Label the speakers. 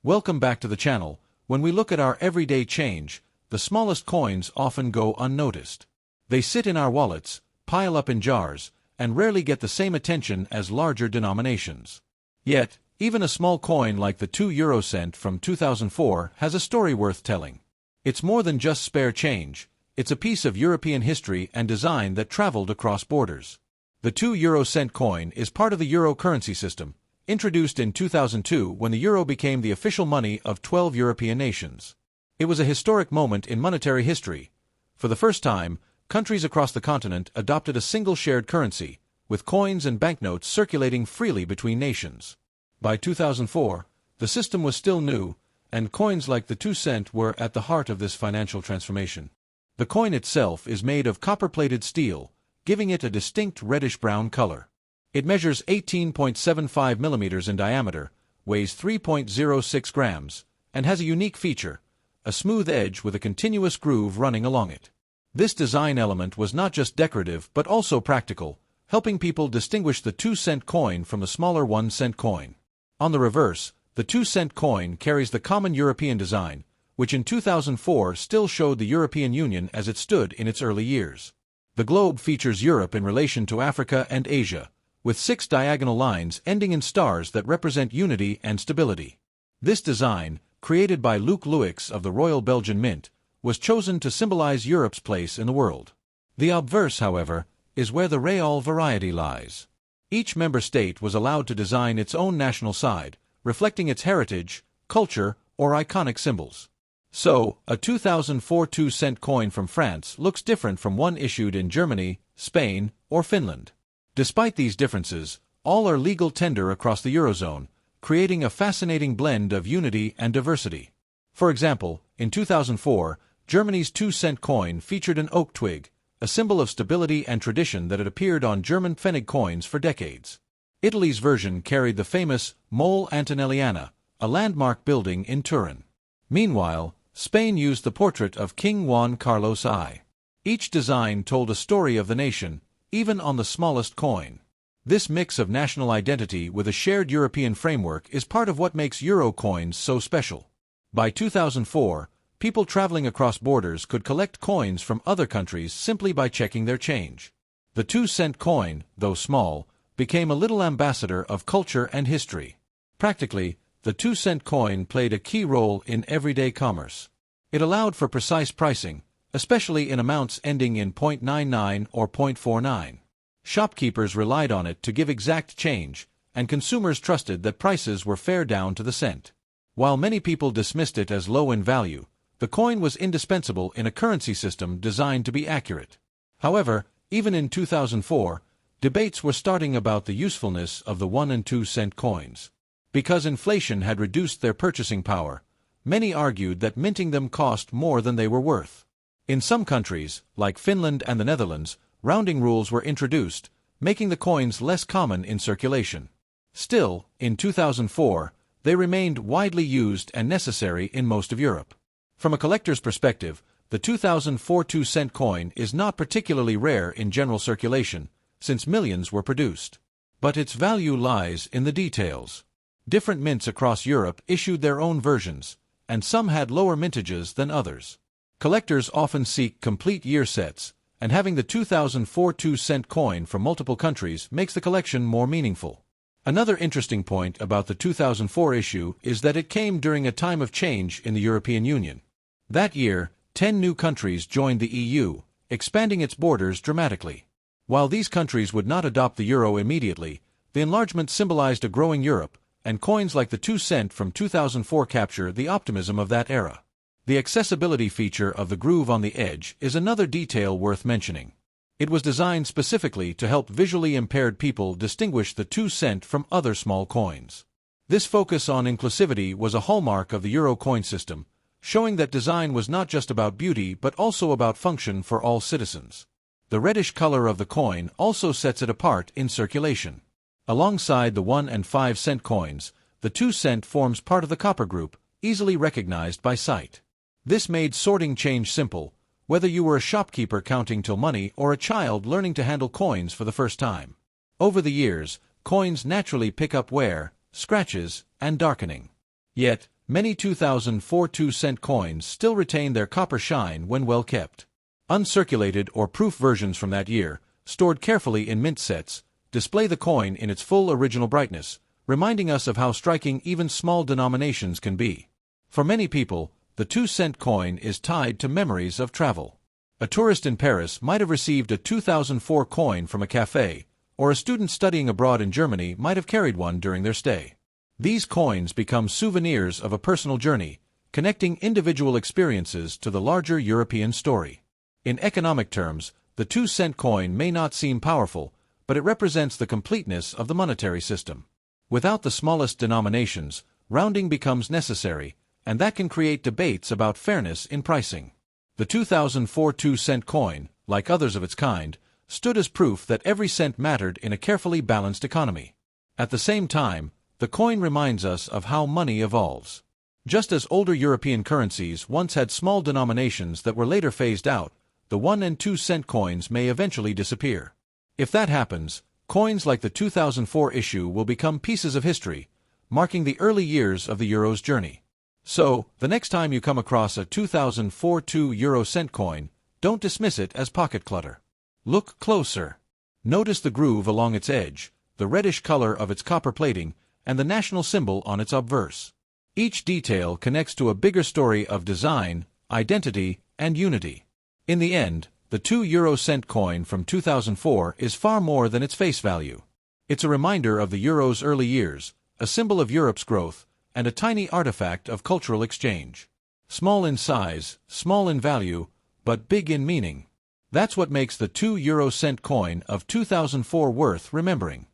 Speaker 1: Welcome back to the channel. When we look at our everyday change, the smallest coins often go unnoticed. They sit in our wallets, pile up in jars, and rarely get the same attention as larger denominations. Yet, even a small coin like the 2 euro cent from 2004 has a story worth telling. It's more than just spare change, it's a piece of European history and design that traveled across borders. The 2 euro cent coin is part of the euro currency system, introduced in 2002 when the euro became the official money of 12 European nations. It was a historic moment in monetary history. For the first time, countries across the continent adopted a single shared currency, with coins and banknotes circulating freely between nations. By 2004, the system was still new, and coins like the 2 cent were at the heart of this financial transformation. The coin itself is made of copper-plated steel, giving it a distinct reddish-brown color. It measures 18.75 millimeters in diameter, weighs 3.06 grams, and has a unique feature, a smooth edge with a continuous groove running along it. This design element was not just decorative but also practical, helping people distinguish the 2 cent coin from the smaller 1 cent coin. On the reverse, the 2 cent coin carries the common European design, which in 2004 still showed the European Union as it stood in its early years. The globe features Europe in relation to Africa and Asia, with 6 diagonal lines ending in stars that represent unity and stability. This design, created by Luc Louix of the Royal Belgian Mint, was chosen to symbolize Europe's place in the world. The obverse, however, is where the real variety lies. Each member state was allowed to design its own national side, reflecting its heritage, culture, or iconic symbols. So, a 2004 2 cent coin from France looks different from one issued in Germany, Spain, or Finland. Despite these differences, all are legal tender across the Eurozone, creating a fascinating blend of unity and diversity. For example, in 2004, Germany's 2 cent coin featured an oak twig, a symbol of stability and tradition that had appeared on German Pfennig coins for decades. Italy's version carried the famous Mole Antonelliana, a landmark building in Turin. Meanwhile, Spain used the portrait of King Juan Carlos I. Each design told a story of the nation, even on the smallest coin. This mix of national identity with a shared European framework is part of what makes euro coins so special. By 2004, people traveling across borders could collect coins from other countries simply by checking their change. The 2 cent coin, though small, became a little ambassador of culture and history. Practically, the 2 cent coin played a key role in everyday commerce. It allowed for precise pricing, especially in amounts ending in 0.99 or 0.49. Shopkeepers relied on it to give exact change, and consumers trusted that prices were fair down to the cent. While many people dismissed it as low in value, the coin was indispensable in a currency system designed to be accurate. However, even in 2004, debates were starting about the usefulness of the 1 and 2 cent coins. Because inflation had reduced their purchasing power, many argued that minting them cost more than they were worth. In some countries, like Finland and the Netherlands, rounding rules were introduced, making the coins less common in circulation. Still, in 2004, they remained widely used and necessary in most of Europe. From a collector's perspective, the 2004 2 cent coin is not particularly rare in general circulation, since millions were produced. But its value lies in the details. Different mints across Europe issued their own versions, and some had lower mintages than others. Collectors often seek complete year sets, and having the 2004 2 cent coin from multiple countries makes the collection more meaningful. Another interesting point about the 2004 issue is that it came during a time of change in the European Union. That year, 10 new countries joined the EU, expanding its borders dramatically. While these countries would not adopt the euro immediately, the enlargement symbolized a growing Europe, and coins like the 2 cent from 2004 capture the optimism of that era. The accessibility feature of the groove on the edge is another detail worth mentioning. It was designed specifically to help visually impaired people distinguish the 2 cent from other small coins. This focus on inclusivity was a hallmark of the euro coin system, showing that design was not just about beauty but also about function for all citizens. The reddish color of the coin also sets it apart in circulation. Alongside the 1 and 5 cent coins, the 2 cent forms part of the copper group, easily recognized by sight. This made sorting change simple, whether you were a shopkeeper counting till money or a child learning to handle coins for the first time. Over the years, coins naturally pick up wear, scratches, and darkening. Yet, Many 2004 2-cent coins still retain their copper shine when well kept. Uncirculated or proof versions from that year, stored carefully in mint sets, display the coin in its full original brightness, reminding us of how striking even small denominations can be. For many people, the 2-cent coin is tied to memories of travel. A tourist in Paris might have received a 2004 coin from a cafe, or a student studying abroad in Germany might have carried one during their stay. These coins become souvenirs of a personal journey, connecting individual experiences to the larger European story. In economic terms, the 2-cent coin may not seem powerful, but it represents the completeness of the monetary system. Without the smallest denominations, rounding becomes necessary, and that can create debates about fairness in pricing. The 2004 2-cent coin, like others of its kind, stood as proof that every cent mattered in a carefully balanced economy. At the same time, the coin reminds us of how money evolves. Just as older European currencies once had small denominations that were later phased out, the 1 and 2-cent coins may eventually disappear. If that happens, coins like the 2004 issue will become pieces of history, marking the early years of the euro's journey. So, the next time you come across a 2004 2-euro-cent coin, don't dismiss it as pocket clutter. Look closer. Notice the groove along its edge, the reddish color of its copper plating, and the national symbol on its obverse. Each detail connects to a bigger story of design, identity, and unity. In the end, the 2-euro-cent coin from 2004 is far more than its face value. It's a reminder of the euro's early years, a symbol of Europe's growth, and a tiny artifact of cultural exchange. Small in size, small in value, but big in meaning. That's what makes the 2-euro-cent coin of 2004 worth remembering.